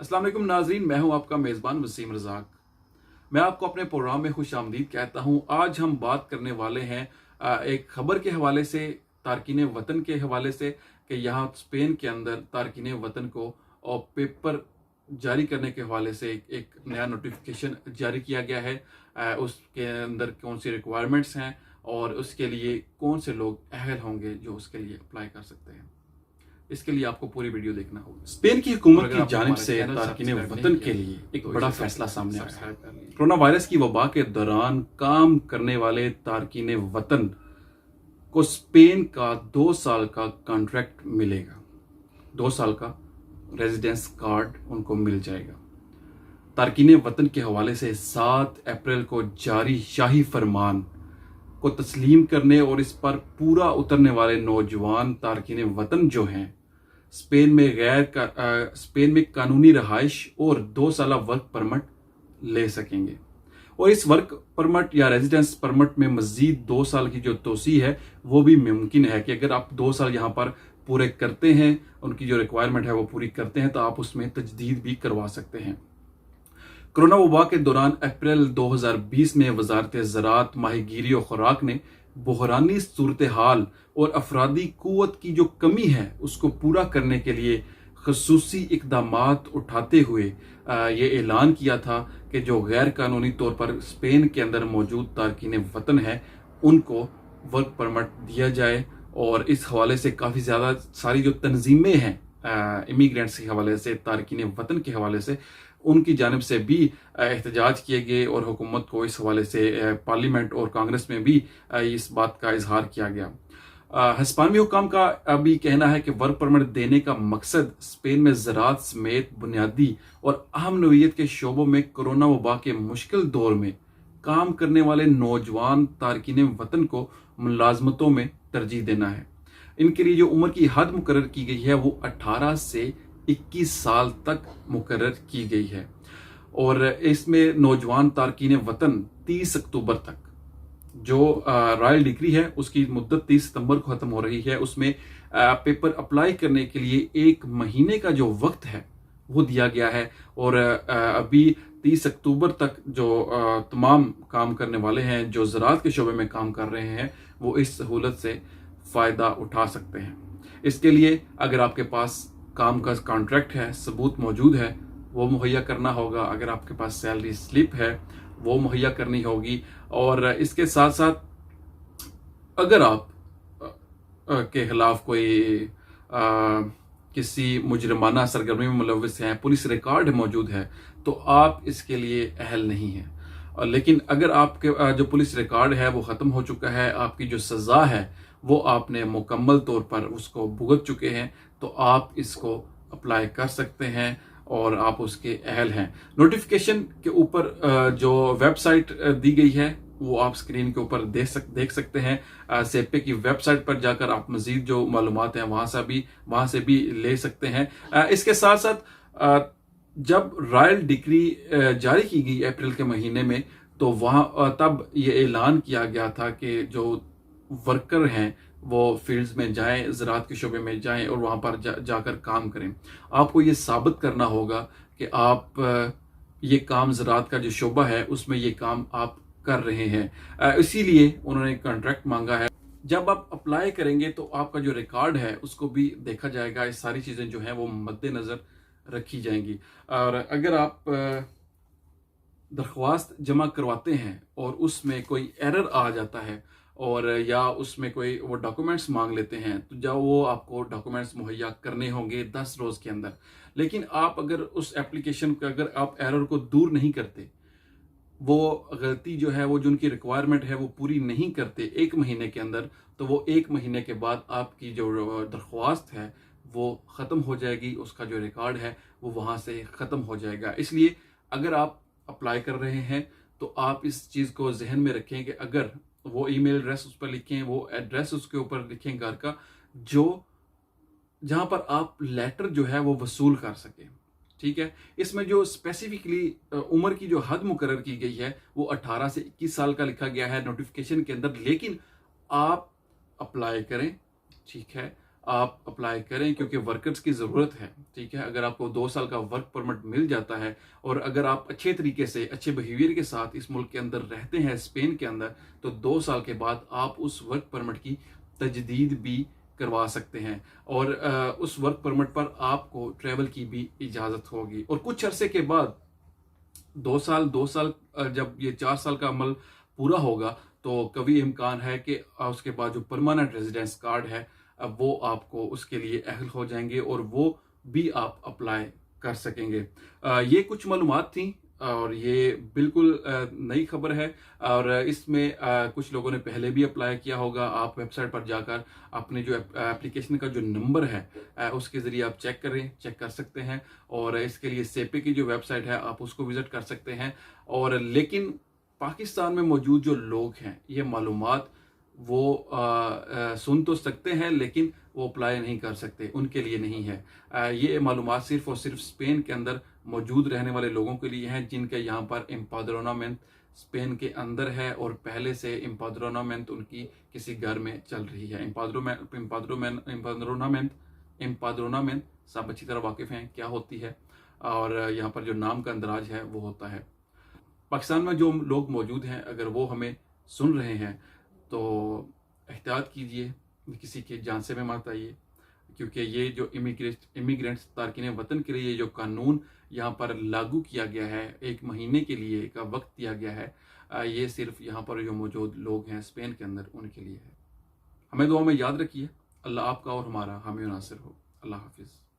अस्सलाम वालेकुम नाज़रीन, मैं हूं आपका मेज़बान वसीम रज़ाक। मैं आपको अपने प्रोग्राम में खुश आमदीद कहता हूं। आज हम बात करने वाले हैं एक खबर के हवाले से, तारकीन वतन के हवाले से, कि यहाँ स्पेन के अंदर तारकीन वतन को और पेपर जारी करने के हवाले से एक नया नोटिफिकेशन जारी किया गया है। उसके अंदर कौन सी रिक्वायरमेंट्स हैं और उसके लिए कौन से लोग अहल होंगे जो उसके लिए अप्लाई कर सकते हैं। इसके लिए आपको पूरी वीडियो देखना होगा। स्पेन की हुकूमत की जानिब से तारकीन वतन के लिए एक बड़ा फैसला सामने आया है। कोरोना वायरस की वबा के दौरान काम करने वाले तारकीन वतन को स्पेन का 2 साल का कॉन्ट्रैक्ट मिलेगा। 2 साल का रेजिडेंस कार्ड उनको मिल जाएगा। तारकीन वतन के हवाले से 7 अप्रैल को जारी शाही फरमान को तस्लीम करने और इस पर पूरा उतरने वाले नौजवान तारकीन वतन जो हैं स्पेन में कानूनी रहाइश और 2 साल वर्क परमिट ले सकेंगे। और इस वर्क परमिट या रेजिडेंस परमिट में मजीद 2 साल की जो तोसी है वो भी मुमकिन है कि अगर आप 2 साल यहाँ पर पूरे करते हैं, उनकी जो रिक्वायरमेंट है वो पूरी करते हैं, तो आप उसमें तजदीद भी करवा सकते हैं। कोरोना वबा के दौरान अप्रैल 2020 में वजारत ज़राअत, माहीगीरी और खुराक ने बहरानी सूरत हाल और अफरादी कुव्वत की जो कमी है उसको पूरा करने के लिए खसूसी इकदामात उठाते हुए ये ऐलान किया था कि जो गैर कानूनी तौर पर स्पेन के अंदर मौजूद तारकीन वतन है उनको वर्क परमिट दिया जाए। और इस हवाले से काफ़ी ज़्यादा सारी जो तंजीमें हैं इमिग्रेंट्स के हवाले से, तारकीन वतन के हवाले से, उनकी जानिब से भी एहतजाज किए गए और हुकूमत को इस हवाले से पार्लियामेंट और कांग्रेस में भी इस बात का इजहार किया गया। हिस्पानी हुकाम का अभी कहना है कि वर्क परमिट देने का मकसद स्पेन में ज़राअत समेत बुनियादी और अहम नौइयत के शोबों में कोरोना वबा के मुश्किल दौर में काम करने वाले नौजवान तारकीन वतन को मुलाजमतों में तरजीह देना है। इनके लिए जो उम्र की हद मुकर्रर की गई है वो 18 से 21 साल तक मुकर्रर की गई है। और इसमें नौजवान तारकीन वतन 30 अक्टूबर तक जो रॉयल डिक्री है उसकी मुद्दत 30 सितंबर को ख़त्म हो रही है, उसमें पेपर अप्लाई करने के लिए 1 महीने का जो वक्त है वो दिया गया है। और अभी 30 अक्टूबर तक जो तमाम काम करने वाले हैं जो ज़राअत के शोबे में काम कर रहे हैं वो इस सहूलत से फ़ायदा उठा सकते हैं। इसके लिए अगर आपके पास काम का कॉन्ट्रैक्ट है, सबूत मौजूद है, वो मुहैया करना होगा। अगर आपके पास सैलरी स्लिप है वो मुहैया करनी होगी। और इसके साथ साथ अगर आप के खिलाफ कोई किसी मुजरमाना सरगर्मी में मुलव्विस हैं, पुलिस रिकॉर्ड मौजूद है, तो आप इसके लिए अहल नहीं हैं। लेकिन अगर आपके जो पुलिस रिकॉर्ड है वो ख़त्म हो चुका है, आपकी जो सज़ा है वो आपने मुकम्मल तौर पर उसको भुगत चुके हैं, तो आप इसको अप्लाई कर सकते हैं और आप उसके अहल हैं। नोटिफिकेशन के ऊपर जो वेबसाइट दी गई है वो आप स्क्रीन के ऊपर देख सकते हैं। सेपे की वेबसाइट पर जाकर आप मजीद जो मालूमात हैं वहाँ से भी ले सकते हैं। इसके साथ साथ जब रॉयल डिक्री जारी की गई अप्रैल के महीने में, तो वहाँ तब ये ऐलान किया गया था कि जो वर्कर हैं वो फील्ड्स में जाएं, ज़राअत के शोबे में जाएं और वहाँ पर जाकर काम करें। आपको ये साबित करना होगा कि आप ये काम ज़राअत का जो शोबा है उसमें ये काम आप कर रहे हैं। इसीलिए उन्होंने कॉन्ट्रैक्ट मांगा है। जब आप अप्लाई करेंगे तो आपका जो रिकॉर्ड है उसको भी देखा जाएगा। ये सारी चीज़ें जो हैं वो मद्देनज़र रखी जाएंगी। और अगर आप दरख्वास्त जमा करवाते हैं और उसमें कोई एरर आ जाता है और या उसमें कोई वो डॉक्यूमेंट्स मांग लेते हैं, तो जब वो आपको डॉक्यूमेंट्स मुहैया करने होंगे 10 रोज़ के अंदर। लेकिन आप अगर उस एप्लीकेशन का अगर आप एरर को दूर नहीं करते, वो गलती जो है वो जो उनकी रिक्वायरमेंट है वो पूरी नहीं करते 1 महीने के अंदर, तो वो 1 महीने के बाद आपकी जो दरख्वास्त है वो ख़त्म हो जाएगी, उसका जो रिकॉर्ड है वो वहाँ से ख़त्म हो जाएगा। इसलिए अगर आप अप्लाई कर रहे हैं तो आप इस चीज़ को जहन में रखें कि अगर वो ईमेल एड्रेस उस पर लिखें, वो एड्रेस उसके ऊपर लिखें घर का, जो जहाँ पर आप लेटर जो है वो वसूल कर सकें। ठीक है। इसमें जो स्पेसिफिकली उम्र की जो हद मुकर्रर की गई है वो 18 से 21 साल का लिखा गया है नोटिफिकेशन के अंदर। लेकिन आप अप्लाई करें, ठीक है, आप अप्लाई करें, क्योंकि वर्कर्स की ज़रूरत है। ठीक है, अगर आपको 2 साल का वर्क परमिट मिल जाता है और अगर आप अच्छे तरीके से, अच्छे बिहेवियर के साथ इस मुल्क के अंदर रहते हैं, स्पेन के अंदर, तो 2 साल के बाद आप उस वर्क परमिट की तजदीद भी करवा सकते हैं और उस वर्क परमिट पर आपको ट्रैवल की भी इजाज़त होगी। और कुछ अरसे के बाद 2 साल जब ये 4 साल का अमल पूरा होगा, तो कभी इम्कान है कि उसके बाद जो परमानेंट रेजिडेंस कार्ड है वो आपको उसके लिए अहल हो जाएंगे और वो भी आप अप्लाई कर सकेंगे। ये कुछ मालूमात थी और ये बिल्कुल नई खबर है और इसमें कुछ लोगों ने पहले भी अप्लाई किया होगा। आप वेबसाइट पर जाकर अपने जो एप्लीकेशन का जो नंबर है उसके ज़रिए आप चेक कर सकते हैं और इसके लिए सेपे की जो वेबसाइट है आप उसको विज़िट कर सकते हैं। और लेकिन पाकिस्तान में मौजूद जो लोग हैं, ये मालूमात वो सुन तो सकते हैं लेकिन वो अप्लाई नहीं कर सकते, उनके लिए नहीं है। ये मालूमात सिर्फ और सिर्फ स्पेन के अंदर मौजूद रहने वाले लोगों के लिए हैं, जिनके यहाँ पर एम्पाद्रोनामेंट स्पेन के अंदर है और पहले से एम्पाद्रोनामेंट उनकी किसी घर में चल रही है। एम्पाद्रोनामेंट सब अच्छी तरह वाकिफ़ हैं क्या होती है और यहाँ पर जो नाम का अंदराज है वो होता है। पाकिस्तान में जो लोग मौजूद हैं, अगर वो हमें सुन रहे हैं तो एहतियात कीजिए, किसी की जान से में मत आइए, क्योंकि ये जो इमिग्रेंट्स तारकिन वतन के लिए जो कानून यहाँ पर लागू किया गया है, 1 महीने के लिए का वक्त दिया गया है, ये सिर्फ यहाँ पर जो मौजूद लोग हैं स्पेन के अंदर उनके लिए है। हमें दुआ में याद रखिए। अल्लाह आपका और हमारा हामी नासिर हो। अल्लाह हाफिज़।